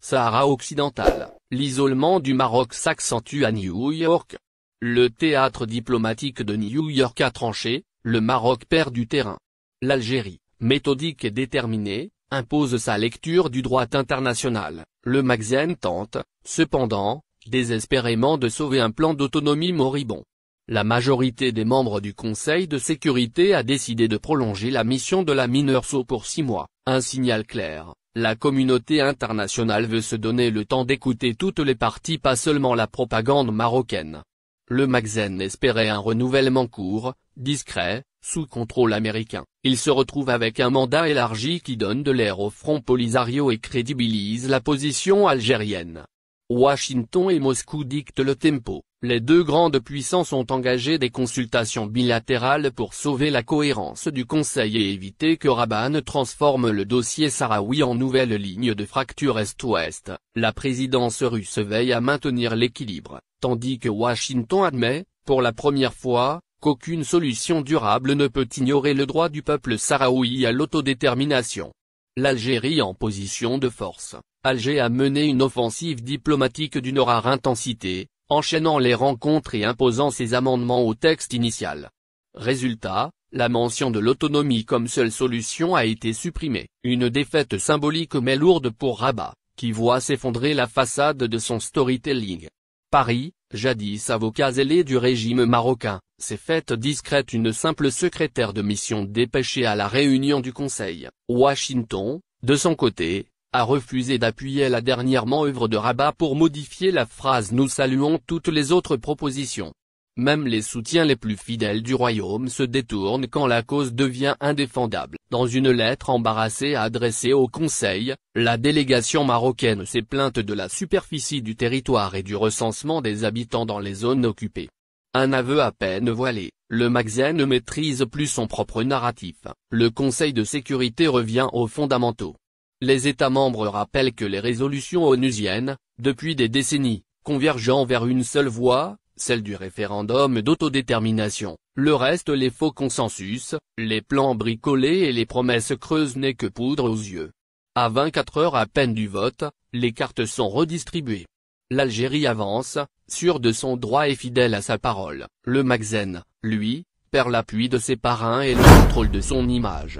Sahara occidental, l'isolement du Maroc s'accentue à New York. Le théâtre diplomatique de New York a tranché, le Maroc perd du terrain. L'Algérie, méthodique et déterminée, impose sa lecture du droit international. Le Magazine tente, cependant, désespérément de sauver un plan d'autonomie moribond. La majorité des membres du Conseil de sécurité a décidé de prolonger la mission de la MINURSO pour 6 mois, un signal clair. La communauté internationale veut se donner le temps d'écouter toutes les parties, pas seulement la propagande marocaine. Le Magazine espérait un renouvellement court, discret, sous contrôle américain. Il se retrouve avec un mandat élargi qui donne de l'air au Front Polisario et crédibilise la position algérienne. Washington et Moscou dictent le tempo. Les deux grandes puissances ont engagé des consultations bilatérales pour sauver la cohérence du Conseil et éviter que Rabat ne transforme le dossier sahraoui en nouvelle ligne de fracture Est-Ouest. La présidence russe veille à maintenir l'équilibre, tandis que Washington admet, pour la première fois, qu'aucune solution durable ne peut ignorer le droit du peuple sahraoui à l'autodétermination. L'Algérie en position de force. Alger a mené une offensive diplomatique d'une rare intensité, enchaînant les rencontres et imposant ses amendements au texte initial. Résultat, la mention de l'autonomie comme seule solution a été supprimée. Une défaite symbolique mais lourde pour Rabat, qui voit s'effondrer la façade de son storytelling. Paris, jadis avocat zélé du régime marocain, s'est faite discrète une simple secrétaire de mission dépêchée à la réunion du Conseil. Washington, de son côté, a refusé d'appuyer la dernièrement œuvre de Rabat pour modifier la phrase « Nous saluons toutes les autres propositions ». Même les soutiens les plus fidèles du royaume se détournent quand la cause devient indéfendable. Dans une lettre embarrassée adressée au Conseil, la délégation marocaine s'est plainte de la superficie du territoire et du recensement des habitants dans les zones occupées. Un aveu à peine voilé, le Magazine ne maîtrise plus son propre narratif. Le Conseil de sécurité revient aux fondamentaux. Les États membres rappellent que les résolutions onusiennes, depuis des décennies, convergent vers une seule voie, celle du référendum d'autodétermination. Le reste, les faux consensus, les plans bricolés et les promesses creuses n'est que poudre aux yeux. À 24 heures à peine du vote, les cartes sont redistribuées. L'Algérie avance, sûre de son droit et fidèle à sa parole. Le Magazine, lui, perd l'appui de ses parrains et le contrôle de son image.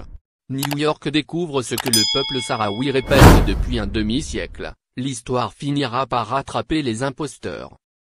New York découvre ce que le peuple sahraoui répète depuis un demi-siècle. L'histoire finira par rattraper les imposteurs.